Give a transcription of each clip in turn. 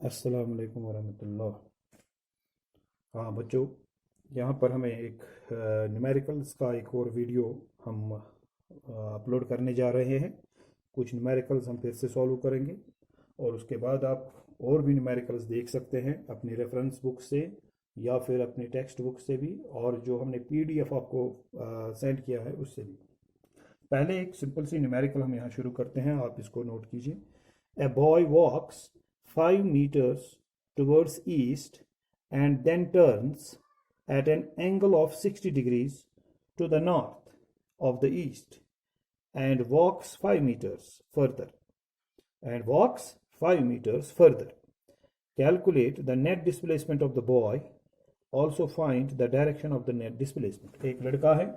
अस्सलाम वालेकुम वरहमतुल्लाह। हाँ बच्चों, यहाँ पर हमें एक न्यूमेरिकल्स का एक और वीडियो हम अपलोड करने जा रहे हैं। कुछ न्यूमेरिकल्स हम फिर से सॉल्व करेंगे और उसके बाद आप और भी न्यूमेरिकल्स देख सकते हैं अपनी रेफरेंस बुक से या फिर अपनी टेक्स्ट बुक से भी, और जो हमने पीडीएफ आपको सेंड किया है उससे भी। पहले एक सिंपल सी न्यूमेरिकल हम यहाँ शुरू करते हैं, आप इसको नोट कीजिए। A boy walks 5 meters towards east and then turns at an angle of 60 degrees to the north of the east and walks 5 meters further and walks 5 meters further. Calculate the net displacement of the boy. Also find the direction of the net displacement. एक लड़का है,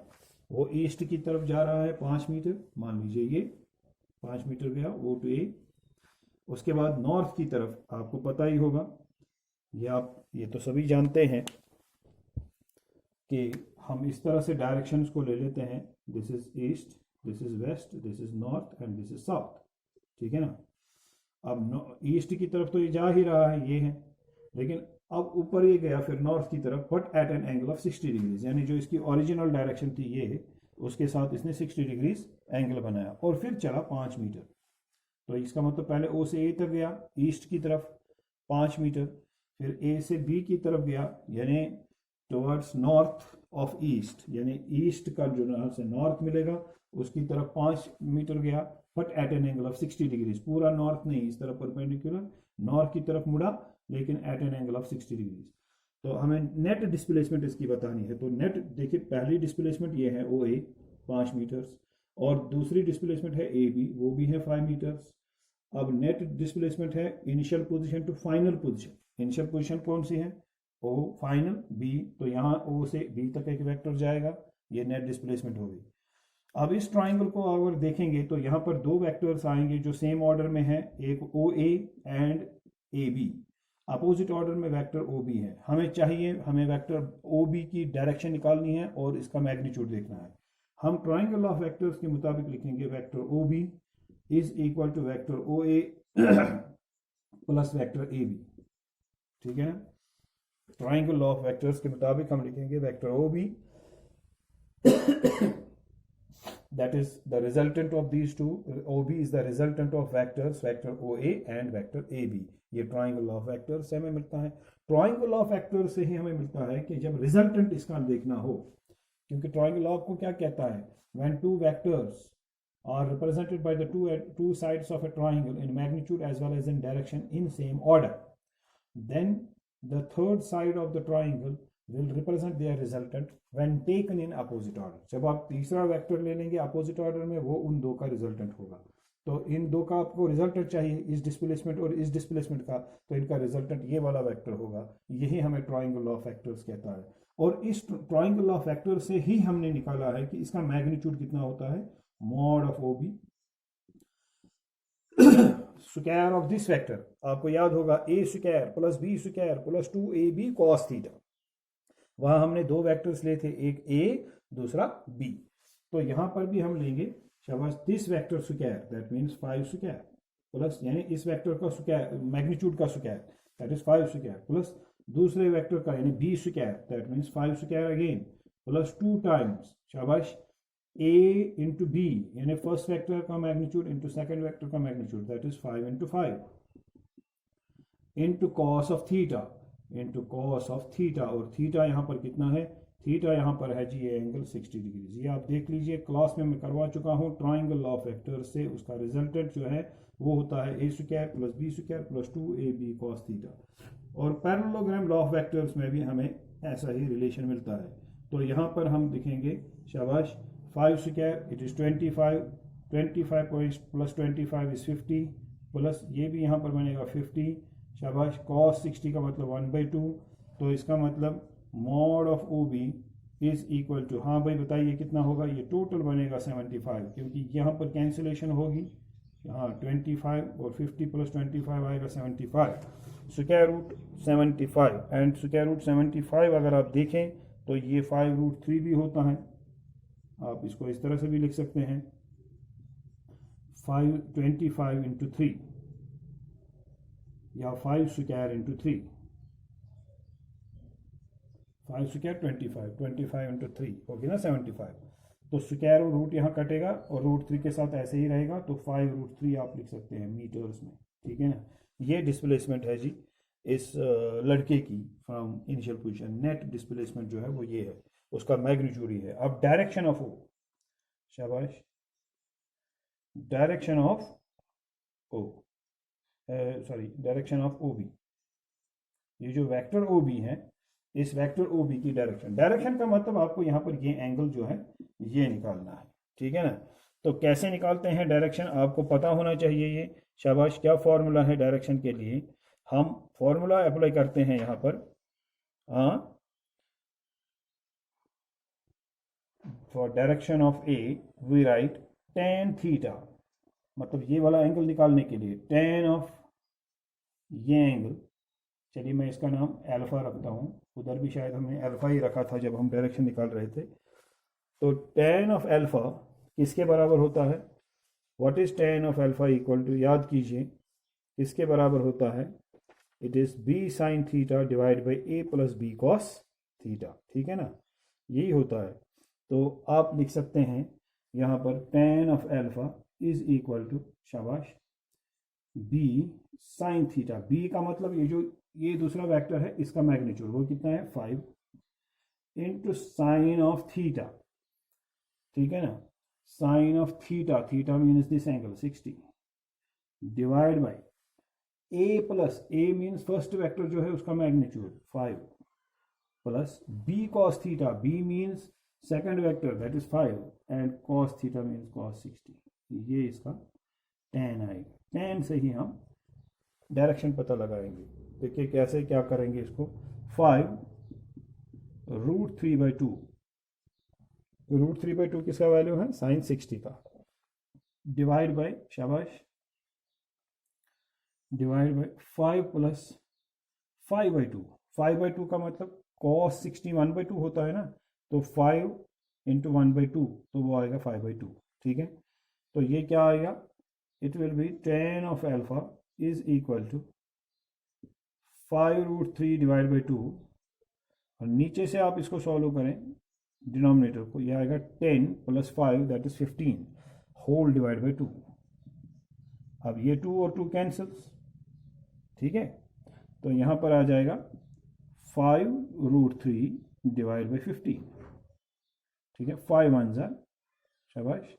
वो east की तरफ जा रहा है 5 metre, मान लीजिए ये 5 मीटर गया वो टू ए। उसके बाद नॉर्थ की तरफ आपको पता ही होगा, ये तो सभी जानते हैं कि हम इस तरह से डायरेक्शंस को ले लेते हैं। This is east, this is west, this is north and this is south. ठीक है ना। अब ईस्ट की तरफ तो ये जा ही रहा है, ये है, लेकिन अब ऊपर ये गया फिर नॉर्थ की तरफ, but at an angle of 60 degrees, यानी जो इसकी ओरिजिनल डायरेक्शन थी ये, उसके साथ इसने 60 डिग्रीज एंगल बनाया और फिर चला 5 मीटर। तो इसका मतलब पहले ओ से ए तक गया ईस्ट की तरफ 5 मीटर, फिर ए से बी की तरफ गया यानी टुवर्ड्स नॉर्थ ऑफ ईस्ट, यानी ईस्ट का जो यहाँ से नॉर्थ मिलेगा उसकी तरफ 5 मीटर गया, but at an angle of 60 degrees. पूरा नॉर्थ नहीं, इस तरफ परपेंडिकुलर नॉर्थ की तरफ मुड़ा, लेकिन at an angle of 60 degrees. तो हमें नेट डिस्प्लेसमेंट इसकी बतानी है। तो नेट देखिए, पहली डिस्प्लेसमेंट ये है ओ ए 5 मीटर्स, और दूसरी डिस्प्लेसमेंट है ए बी, वो भी है 5 मीटर्स। अब नेट डिस्प्लेसमेंट है initial position to final position. Initial position कौन सी है? ओ, फाइनल बी, तो यहाँ ओ से बी तक एक वेक्टर जाएगा, ये नेट डिस्प्लेसमेंट होगी। अब इस ट्राइंगल को अगर देखेंगे तो यहाँ पर दो वेक्टर्स आएंगे जो सेम ऑर्डर में है, एक O A and A B. Opposite order में वेक्टर ओ बी है। हमें वेक्टर ओ बी की डायरेक्शन निकालनी है और इसका मैग्नीट्यूड देखना है। हम ट्राइंगल ऑफ वेक्टर्स के मुताबिक लिखेंगे vector O B is equal to vector O A plus vector A B. ठीक है ना। ट्राइंगल ऑफ वेक्टर्स के मुताबिक हम लिखेंगे vector O B, that is the resultant of these two. OB is the resultant of vectors vector OA and vector AB. ये triangle of vector से हमें मिलता है। ट्राइंगल ऑफ वेक्टर से ही हमें मिलता है कि जब रिजल्टेंट इसका देखना हो, क्योंकि ट्राइंगल ऑफ को क्या कहता है? When two vectors are represented by the two sides of a triangle in magnitude as well as in direction in same order, then the third side of the triangle will represent their resultant when taken in opposite order. जब आप तीसरा vector ले लेंगे opposite order में, वो उन दो का रिजल्टेंट होगा। तो इन दो का आपको रिजल्टेंट चाहिए, इस डिस्प्लेसमेंट और इस डिस्प्लेसमेंट का, तो इनका रिजल्टेंट ये वाला वेक्टर होगा। यही हमें ट्राइंगल ऑफ वेक्टर्स कहता है। और इस ट्राइंगल ऑफ वेक्टर से ही हमने निकाला है कि इसका मैग्नीट्यूड कितना होता है, mod of O B square of this vector. आपको याद होगा A square plus B square plus 2ab cos theta. वहां हमने दो वेक्टर्स लिए थे, एक ए दूसरा बी। तो यहां पर भी हम लेंगे शाबाश this vector square, that means 5 square, plus यानी इस वेक्टर का स्क्वायर मैग्नीट्यूड का square, that is 5 square, plus दूसरे वेक्टर का यानी B square, that means 5 square again, plus 2 times शाबाश a into b, यानी फर्स्ट वेक्टर का मैग्नीट्यूड इंटू सेकंड वेक्टर का magnitude, that is 5 into 5 into cos of theta, into cos of theta. और theta यहाँ पर कितना है? थीटा यहाँ पर है जी ये एंगल 60 डिग्रीज। ये आप देख लीजिए, क्लास में मैं करवा चुका हूँ। ट्राइंगल ऑफ वेक्टर से उसका रिजल्टेंट जो है वो होता है A square plus B square plus 2ab cos theta. और पैरेललोग्राम लॉ ऑफ वेक्टर्स में भी हमें ऐसा ही रिलेशन मिलता है। तो यहाँ पर हम लिखेंगे शाबाश 5 square it is 25, 25 plus 25 is 50, plus ये भी यहाँ पर बनेगा 50, शाबाश cos 60 का मतलब 1/2। तो इसका मतलब mod of O B is equal to, हाँ भाई बताइए कितना होगा? ये टोटल बनेगा 75, क्योंकि यहाँ पर कैंसिलेशन होगी। हाँ 25 और 50 प्लस 25 आएगा 75, square root 75। And square root 75 अगर आप देखें तो ये 5√3 भी होता है। आप इसको इस तरह से भी लिख सकते हैं, 25 into 3 या 5 स्क्वायर इंटू 3, 5 स्क्वायर 25, 25 इंटू 3 होगी ना 75। तो स्क्वायर और रूट यहाँ कटेगा और रूट 3 के साथ ऐसे ही रहेगा, तो 5√3 आप लिख सकते हैं मीटर्स में, ठीक है ना। ये डिस्प्लेसमेंट है जी इस लड़के की from initial position. Net displacement जो है वो ये है, उसका मैग्नीट्यूड ही है। अब डायरेक्शन ऑफ ओ, शाबाश, direction of O, sorry direction of O B, ये जो वेक्टर ओ बी है, इस वेक्टर ओ बी की डायरेक्शन, डायरेक्शन का मतलब आपको यहाँ पर ये एंगल जो है ये निकालना है, ठीक है ना। तो कैसे निकालते हैं डायरेक्शन, आपको पता होना चाहिए ये, शाबाश। क्या फॉर्मूला है डायरेक्शन के लिए, हम फॉर्मूला अप्लाई करते हैं यहाँ पर, for direction of A we write tan theta, मतलब ये वाला एंगल निकालने के लिए tan ऑफ ये एंगल, चलिए मैं इसका नाम अल्फा रखता हूँ, उधर भी शायद हमने अल्फा ही रखा था जब हम डायरेक्शन निकाल रहे थे। तो tan ऑफ अल्फा किसके बराबर होता है, what is tan of alpha equal to, याद कीजिए किसके बराबर होता है, it is b sin theta divide by a plus b cos theta, ठीक है ना, यही होता है। तो आप लिख सकते हैं यहाँ पर tan of alpha is equal to, शाबाश, b sin थीटा, b का मतलब ये दूसरा वेक्टर है, इसका मैग्नीट्यूड वो कितना है 5 इंटू साइन ऑफ थीटा, ठीक है ना, sine of theta, theta means this angle 60, divide by a plus, a means first vector जो है उसका magnitude 5 plus b cos theta, b means second vector that is 5 and cos theta means cos 60, ये इसका tan आएगा। tan से ही हम direction पता लगाएंगे। देखिए कैसे क्या करेंगे इसको, 5√3/2, √3/2 किसका वैल्यू है, साइन 60 का, डिवाइड बाय, शाबाश, डिवाइड बाय 5 प्लस 5/2, 5/2 का मतलब cos 60 1/2 होता है ना, तो 5 इंटू 1/2 तो वो आएगा 5/2, ठीक है। तो ये क्या आएगा, it will be tan of alpha is equal to 5√3 divide by 2, और नीचे से आप इसको सॉल्व करें डिनोमिनेटर को, यह आएगा 10 plus 5 that is 15 whole divide by 2। अब ये 2 और 2 कैंसल्स, ठीक है, तो यहाँ पर आ जाएगा 5√3 डिवाइड बाई 15, ठीक है, 5 1 ज़ा, शाबाश,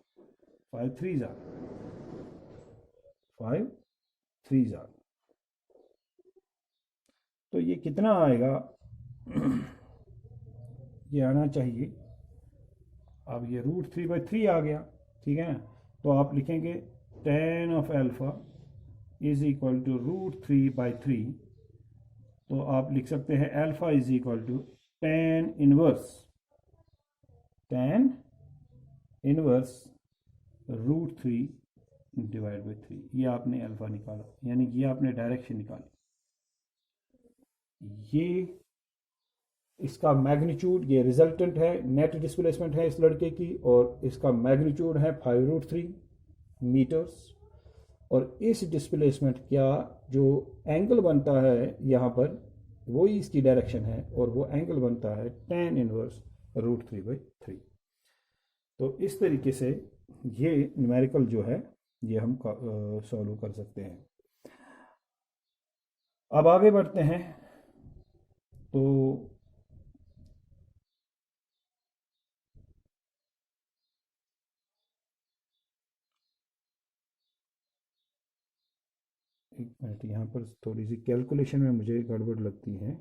5 3 ज़ा, 5 3 ज़ा, तो ये कितना आएगा ये आना चाहिए, अब ये √3/3 आ गया, ठीक है ना। तो आप लिखेंगे tan of alpha is equal to √3/3, तो आप लिख सकते हैं alpha is equal to tan inverse √3 divide by 3, ये आपने अल्फा निकाला, यानी ये आपने डायरेक्शन निकाली। ये इसका मैग्नीट्यूड, ये रिजल्टेंट है, नेट डिस्प्लेसमेंट है इस लड़के की, और इसका मैग्नीट्यूड है 5√3 मीटर्स, और इस डिस्प्लेसमेंट का जो एंगल बनता है यहाँ पर वही इसकी डायरेक्शन है, और वो एंगल बनता है tan इनवर्स √3/3। तो इस तरीके से ये न्यूमेरिकल जो है ये हम सॉल्व कर सकते हैं। अब आगे बढ़ते हैं, तो एक मिनट, यहाँ पर थोड़ी सी कैलकुलेशन में मुझे गड़बड़ लगती है।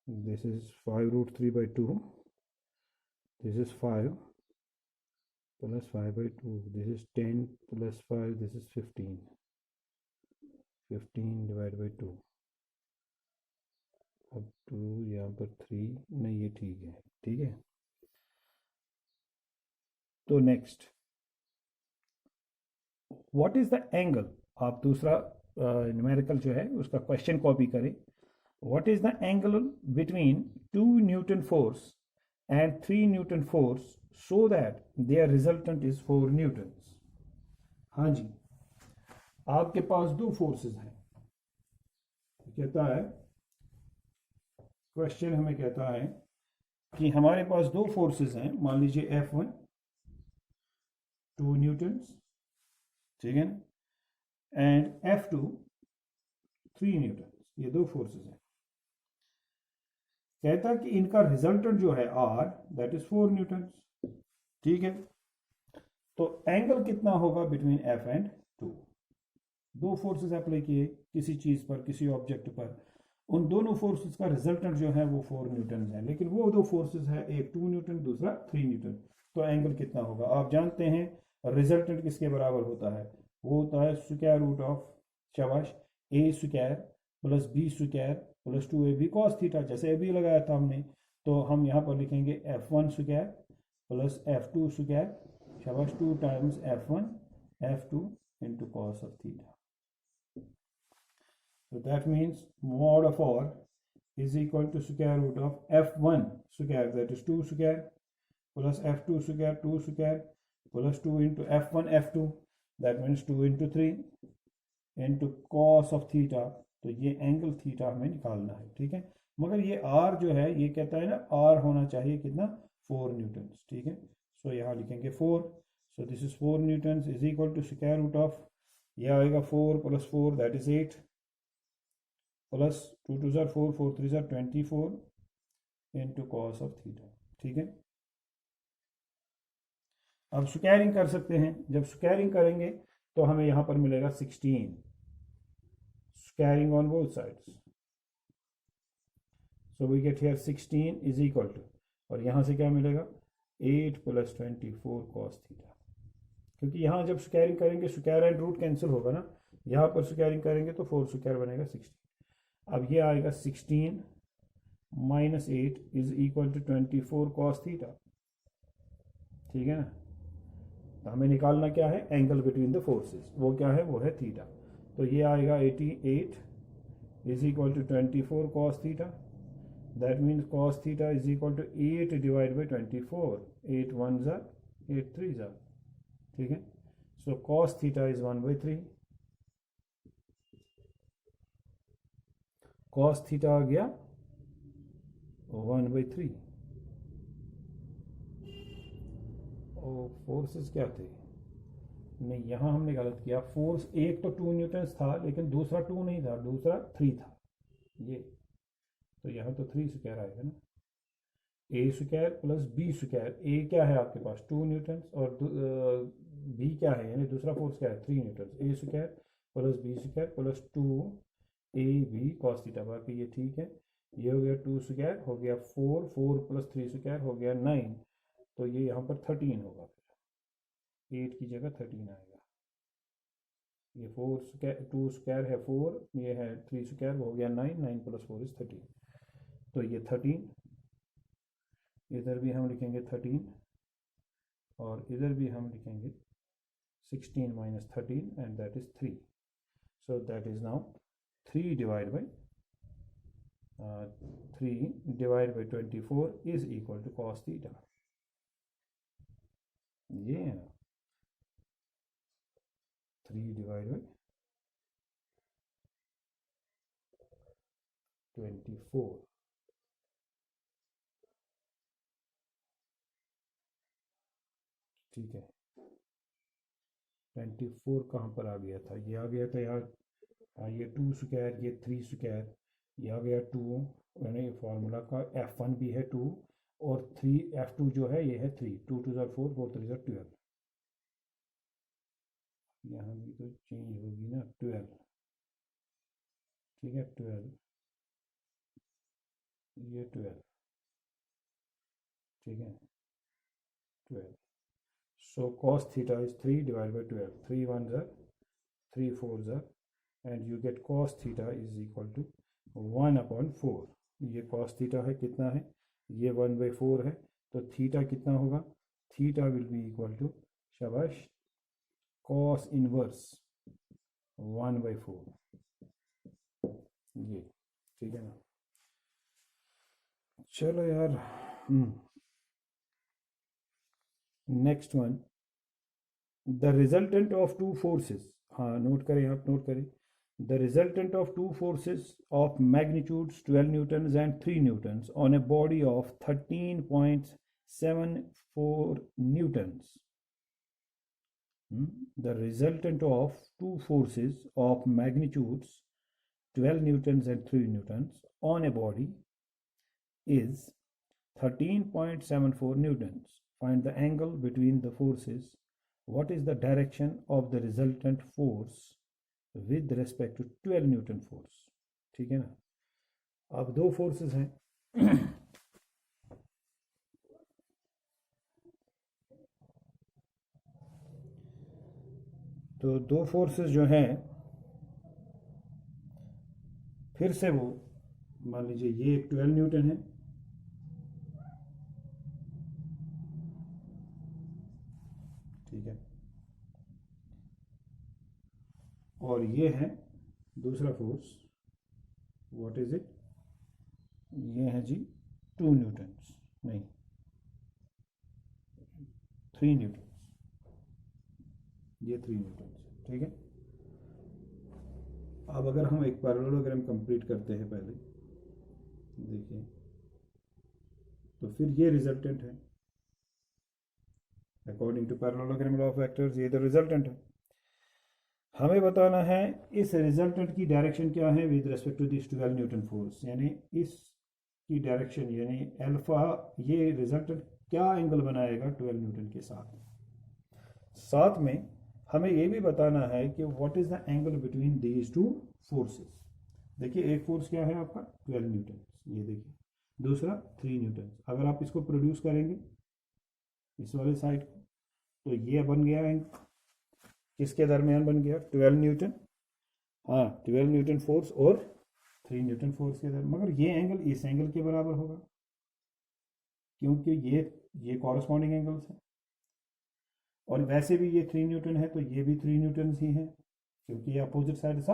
This is 5√3/2, this is 5 plus 5/2, this is 10 plus 5, this is 15 divide by 2, अब 2 यहाँ पर 3, नहीं ये ठीक है, ठीक है। तो next, what is the angle, आप दूसरा न्यूमेरिकल जो है उसका क्वेश्चन कॉपी करें, what is the angle between 2 newton force and 3 newton force so that their resultant is 4 newton. हाँ जी, आपके पास दो फोर्सेस हैं, कहता है क्वेश्चन हमें कहता है कि हमारे पास दो फोर्सेस हैं, मान लीजिए F1 2 न्यूटन्स, ठीक है ना, एंड F2 3 न्यूटन्स, ये दो फोर्सेस हैं। कहता है कि इनका रिजल्टेंट जो है R दैट इज 4 न्यूटन्स, ठीक है। तो एंगल कितना होगा बिटवीन F एंड 2? दो फोर्सेस अप्लाई किए किसी चीज पर, किसी ऑब्जेक्ट पर, उन दोनों फोर्सेस का रिजल्टेंट जो है वो 4 न्यूटन है, लेकिन वो दो फोर्सेस है, एक 2 न्यूटन दूसरा 3 न्यूटन। तो एंगल कितना होगा? आप जानते हैं रिजल्टेंट किसके बराबर होता है? वो होता है स्क्वायर रूट ऑफ, शाबाश, A square plus B square plus 2ab cos theta, जैसे अभी लगाया था हमने। तो हम यहाँ पर लिखेंगे F1 square plus F2 square, शाबाश, 2 times F1 F2 into cos of theta. So that means mod of R is equal to square root of F1 square, that is 2 square, plus F2 square 2 square, plus 2 into F1 F2, that means 2 into 3 into cos of theta। तो ये angle theta हमें निकालना है, ठीक है। मगर ये R जो है ये कहता है ना, R होना चाहिए कितना? 4 न्यूटन, ठीक है। सो यहाँ लिखेंगे 4, so this is 4 newton is equal to square root of, यह आएगा 4 प्लस 4 दैट इज 8, प्लस 2 2 ज़ार 4 4 3 ज़ार 24 इंटू कॉस ऑफ थीटा, ठीक है। अब स्क्वायरिंग कर सकते हैं, जब स्क्वायरिंग करेंगे तो हमें यहाँ पर मिलेगा 16, squaring on both sides, so we get here 16 is equal to, और यहाँ से क्या मिलेगा? 8 प्लस 24 कॉस थीटा, क्योंकि यहाँ जब स्क्वायरिंग करेंगे स्क्वायर एंड रूट कैंसिल होगा ना, यहाँ पर स्क्वायरिंग करेंगे तो 4 स्क्वायर बनेगा 16। अब ये आएगा 16 minus 8 is equal to 24 cos theta, ठीक है ना। तो हमें निकालना क्या है? एंगल बिटवीन द फोर्सेस, वो क्या है? वो है थीटा। तो ये आएगा 88 is equal to 24 cos theta, that means cos theta is equal to 8 divide by 24, 8 1 ज़ा 8 3 ज़ा, ठीक है। So cos theta is 1/3, cos theta आ गया 1/3। और फोर्सेस क्या थे? नहीं, यहाँ हमने गलत किया। फोर्स एक तो 2 न्यूटन था, लेकिन दूसरा 2 नहीं था, दूसरा 3 था ये। तो यहाँ तो 3 स्क्वायर आएगा ना, ए स्क्वायर प्लस बी स्क्वायर। ए क्या है आपके पास? 2 न्यूटन, और बी क्या है, यानी दूसरा फोर्स क्या है? 3 newton. A square plus B square plus 2ab cos theta, बाकी ये ठीक है। ये हो गया 2 स्क्वायर, हो गया 4, 4 प्लस 3 स्क्वायर हो गया 9, तो ये यहाँ पर 13 होगा, फिर 8 की जगह 13 आएगा। ये 4 स्क्वायर, 2 स्क्वायर है 4, ये है 3 स्क्वायर, हो गया 9, 9 प्लस 4 इज 13, तो ये 13। इधर भी हम लिखेंगे 13, और इधर भी हम लिखेंगे 16 minus 13 and that is 3। So that is now 3 divide by 24 is equal to cos theta. ये है ना, 3 डिवाइड बाई 24, ठीक है। 24 कहाँ पर आ गया था? ये आ गया था यहाँ, ये 2 स्क्वायर, ये 3 स्क्वायर, ये आ गया 2, यानी फार्मूला का F1 भी है 2, और 3 F2 जो है ये है 3, 2 2 ज़ार 4 4 3 ज़ार 12, यहाँ भी तो चेंज होगी ना, 12, ठीक है, 12, ये 12, ठीक है, 12। So cos theta is 3 divide by 12, 3 1 ज़ार 3 4 ज़ार, and you get cos theta is equal to 1/4। ये कॉस थीटा है, कितना है? ये 1/4 है, तो थीटा कितना होगा? Theta will be equal to, शाबाश, कॉस इनवर्स 1/4, ये, ठीक है ना। चलो यार, next one, the resultant of two forces. हाँ नोट करें, आप नोट करें। The resultant of two forces of magnitudes 12 newtons and 3 newtons on a body of 13.74 newtons. The resultant of two forces of magnitudes 12 newtons and 3 newtons on a body is 13.74 newtons. Find the angle between the forces. What is the direction of the resultant force with respect to 12 newton force? ठीक है ना। अब दो forces हैं तो दो forces जो हैं, फिर से वो मान लीजिए ये एक 12 न्यूटन है, ठीक है, और ये है दूसरा फोर्स, व्हाट इज इट, ये है जी 2 न्यूटन, नहीं 3 न्यूटन, ये 3 न्यूटन, ठीक है। अब अगर हम एक पैरेललोग्राम कंप्लीट करते हैं पहले, देखिए, तो फिर ये रिजल्टेंट है according to parallelogram law of vectors, ये तो रिजल्टेंट है। हमें बताना है इस रिजल्टेंट की डायरेक्शन क्या है with respect to this 12 newton force, यानी इसकी डायरेक्शन यानी अल्फा, ये रिजल्टेंट क्या एंगल बनाएगा 12 न्यूटन के साथ। साथ में हमें ये भी बताना है कि what is the angle between these two forces. देखिए एक फोर्स क्या है आपका 12 न्यूटन, ये देखिए, दूसरा 3 न्यूटन। अगर आप इसको प्रोड्यूस करेंगे इस वाले साइड को, तो ये बन गया एंगल, किसके दरमियान बन गया 12 न्यूटन, हाँ 12 न्यूटन फोर्स और 3 न्यूटन फोर्स के दरमियान। मगर ये एंगल इस एंगल के बराबर होगा, क्योंकि ये कॉरस्पॉन्डिंग एंगल्स हैं, और वैसे भी ये 3 न्यूटन है तो ये भी 3 न्यूटन ही है, क्योंकि ये अपोजिट साइड ऑफ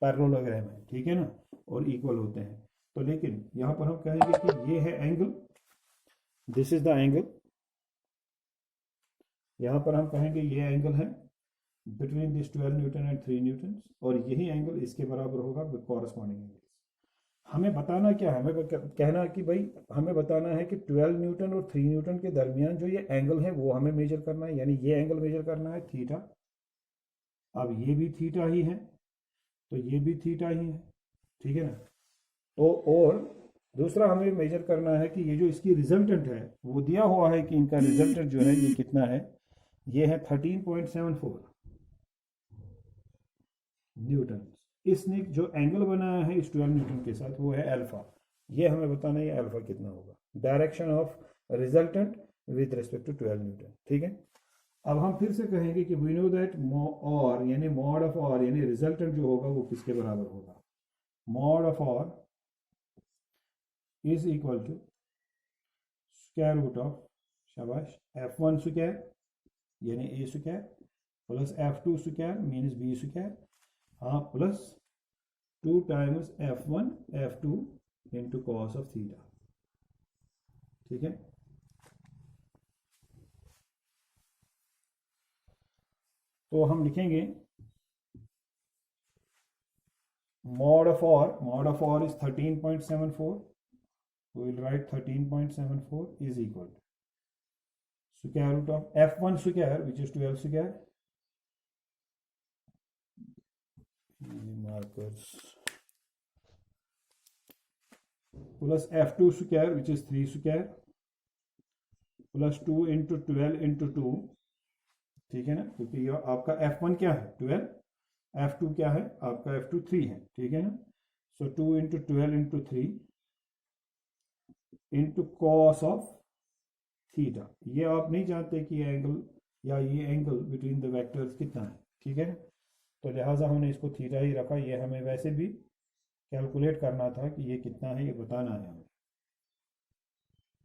पैरेललोग्राम है, ठीक है ना, और इक्वल होते हैं। तो लेकिन यहाँ पर हम कहेंगे कि ये है angle, this is the angle, यहाँ पर हम कहेंगे ये एंगल है between this 12 Newton and 3 Newton, और यही एंगल इसके बराबर होगा विद कॉरस्पॉन्डिंग एंगल। हमें बताना क्या है, हमें कहना कि भाई हमें बताना है कि 12 न्यूटन और 3 न्यूटन के दरमियान जो ये एंगल है वो हमें मेजर करना है, यानी ये एंगल मेजर करना है थीटा। अब ये भी थीटा ही है तो ये भी थीटा ही है, ठीक है ना। तो और दूसरा हमें मेजर करना है कि ये जो इसकी रिजल्टेंट है वो दिया हुआ है कि इनका रिजल्टेंट जो है ये कितना है, ये है 13.74 न्यूटन। इसने जो एंगल बनाया है इस 12 न्यूटन के साथ वो है अल्फा, ये हमें बताना है अल्फा कितना होगा, direction of resultant with respect to 12 newton, ठीक है। अब हम फिर से कहेंगे कि वी नो दैट और यानी मॉड ऑफ और यानी रिजल्टेंट जो होगा वो किसके बराबर होगा, मॉड ऑफ और is equal to square root of, शाबाश, f1 स्क्वायर यानी a square plus f2 square means b square, हाँ, plus 2 times f1 f2 into cos of theta, ठीक है। तो हम लिखेंगे mod of r is 13.74, we will write 13.74 is equal to square root of f1 square which is 12 square, markers, plus f2 square which is 3 square plus 2 into 12 into 2, ठीक है ना, क्योंकि ये आपका f1 क्या है 12, f2 क्या है आपका f2 3 है, ठीक है ना। सो 2 into 12 into 3 into cos of theta, ये आप नहीं जानते कि ये एंगल या ये एंगल बिटवीन द वेक्टर्स कितना है, ठीक है। तो लिहाजा हमने इसको थीटा ही रखा, ये हमें वैसे भी कैलकुलेट करना था कि ये कितना है, ये बताना है हमें।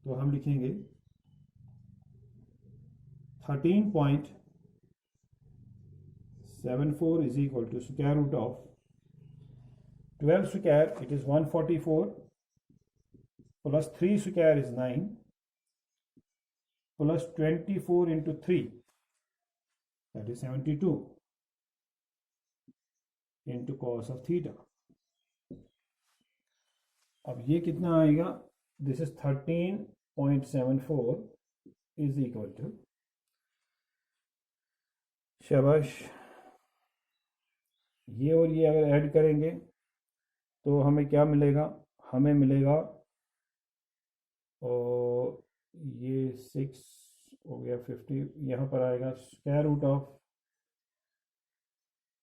तो हम लिखेंगे 13.74 is equal to square root of 12 square, it is 144, plus 3 square is 9, plus 24 into 3, that is 72, into cos of theta. अब ये कितना आएगा, this is 13.74 is equal to, शाबाश, ये और ये अगर ऐड करेंगे तो हमें क्या मिलेगा, हमें मिलेगा और ये 6 हो गया 50, यहाँ पर आएगा square root of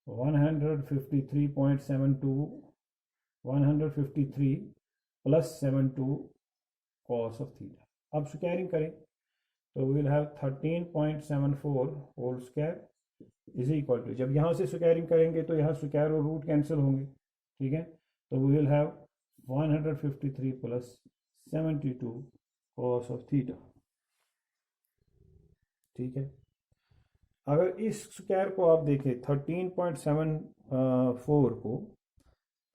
153.72, 153 plus 72 cos of theta. अब स्क्वायरिंग करें तो we will have 13.74 whole square is equal to, जब यहाँ से स्क्वायरिंग करेंगे तो यहाँ स्क्वायर और रूट कैंसिल होंगे, ठीक है, तो we will have 153 plus 72 cos of theta, ठीक है। अगर इस स्क्वायर को आप देखें 13.74 को,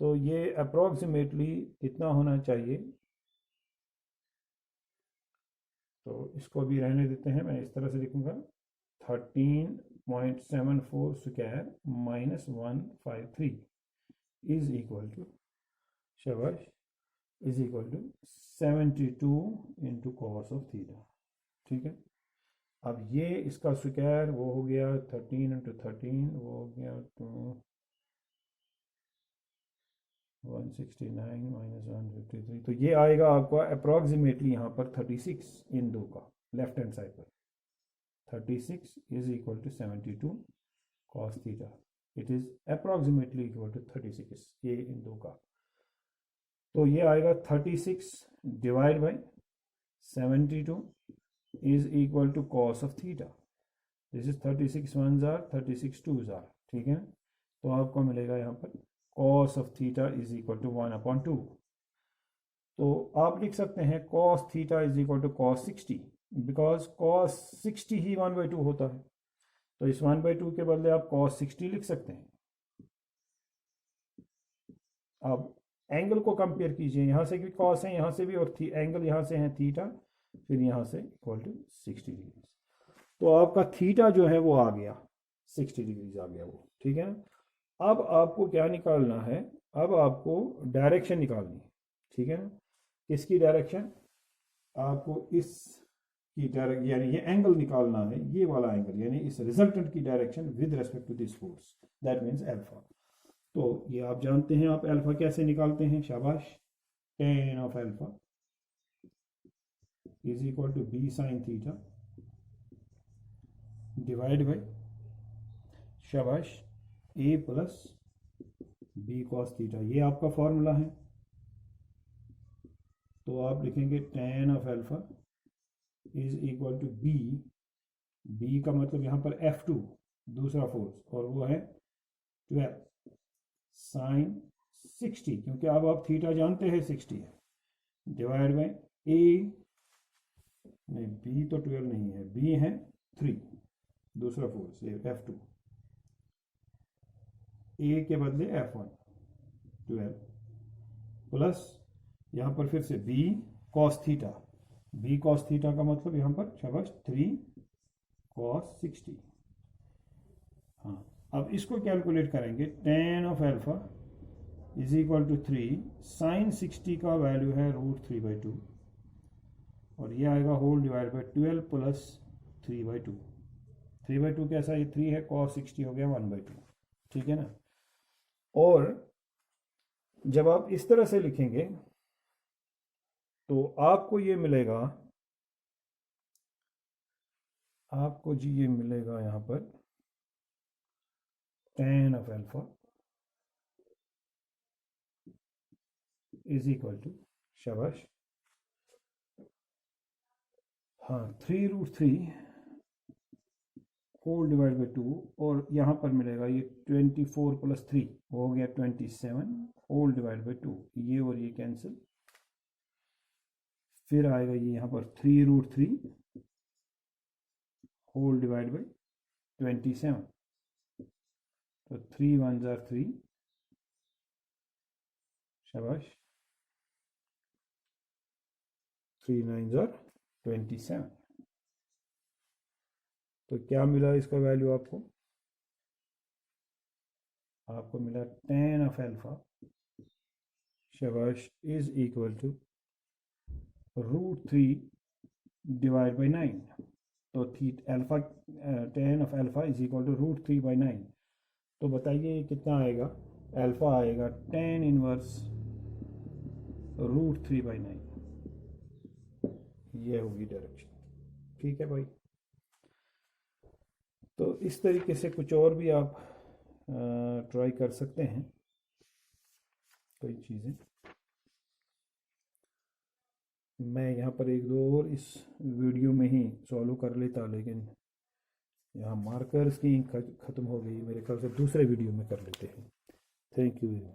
तो ये अप्रोक्सीमेटली कितना होना चाहिए, तो इसको भी रहने देते हैं, मैं इस तरह से लिखूंगा 13.74 square minus 153 is equal to, शाबाश, is equal to 72 into cos of theta, ठीक है। अब ये इसका स्क्वायर वो हो गया 13 इंटू 13, वो हो गया तो 169 माइनस 153, तो ये आएगा आपका अप्रॉक्सीमेटली यहाँ पर 36 इन दो का, लेफ्ट हैंड साइड पर 36 is equal to 72 cos theta, it is approximately equal to 36 ये इन दो का, तो ये आएगा 36 divide by 72 is equal to cos of theta, this is 36 1s are 36 2s are, ठीक है, तो आपको मिलेगा यहाँ पर cos of theta is equal to 1/2, तो आप लिख सकते हैं cos theta is equal to cos 60, because cos 60 ही 1/2 होता है, तो इस 1/2 के बदले आप कॉस 60 लिख सकते हैं। अब एंगल को कंपेयर कीजिए, यहाँ से भी कॉस है, यहाँ से भी, और एंगल यहाँ से है थीटा, फिर यहाँ से इक्वल टू 60 डिग्री, तो आपका थीटा जो है वो आ गया 60 डिग्रीज आ गया वो, ठीक है। अब आपको क्या निकालना है, अब आपको डायरेक्शन निकालनी है, ठीक है ना, किसकी डायरेक्शन, आपको इस की डायरेक्शन, यानी ये एंगल निकालना है, ये वाला एंगल, यानी इस रिजल्टेंट की direction with respect to this force, that means alpha. तो ये आप जानते हैं, आप अल्फा कैसे निकालते हैं, शाबाश, tan of alpha is equal to B sine theta divide by, शाबाश, A plus B cos theta, ये आपका फॉर्मूला है, तो आप लिखेंगे tan of alpha is equal to B, B का मतलब यहाँ पर F2 दूसरा फोर्स, और वो है 12 साइन 60, क्योंकि अब आप थीटा जानते हैं 60 है, डिवाइड बाई ए, नहीं बी तो 12 नहीं है, बी है 3 दूसरा फोर्स F2, ए के बदले F1 12 प्लस यहाँ पर फिर से B cos theta, B cos theta का मतलब यहाँ पर शाबाश 3 कॉस 60, हाँ। अब इसको कैलकुलेट करेंगे, tan of alpha is equal to 3 sine 60 का वैल्यू है √3/2, और ये आएगा होल डिवाइड बाई 12 प्लस 3/2, 3/2 कैसा, ये 3 है, cos 60 हो गया 1/2, ठीक है ना। और जब आप इस तरह से लिखेंगे तो आपको ये मिलेगा, आपको जी ये मिलेगा यहाँ पर tan of alpha is equal to, शाबाश, हाँ 3√3 होल डिवाइड बाई 2, और यहाँ पर मिलेगा ये 24 प्लस 3 हो गया 27 होल डिवाइड बाई 2, ये और ये कैंसिल, फिर आएगा ये यहाँ पर 3√3 होल डिवाइड बाई 27, तो 3 1s आर 3, शाबाश, 3 9s आर 27, तो क्या मिला इसका वैल्यू आपको, आपको मिला tan ऑफ अल्फ़ा शाबाश is equal to √3 divide by 9। तो थी alpha tan of alpha is equal to √3/9। तो बताइए ये कितना आएगा। अल्फ़ा आएगा tan इनवर्स √3/9। ये होगी डायरेक्शन। ठीक है भाई। तो इस तरीके से कुछ और भी आप ट्राई कर सकते हैं कई चीज़ें। मैं यहाँ पर एक दो और इस वीडियो में ही सॉल्व कर लेता, लेकिन यहाँ मार्कर्स की ख़त्म हो गई मेरे ख्याल से, दूसरे वीडियो में कर लेते हैं। Thank you.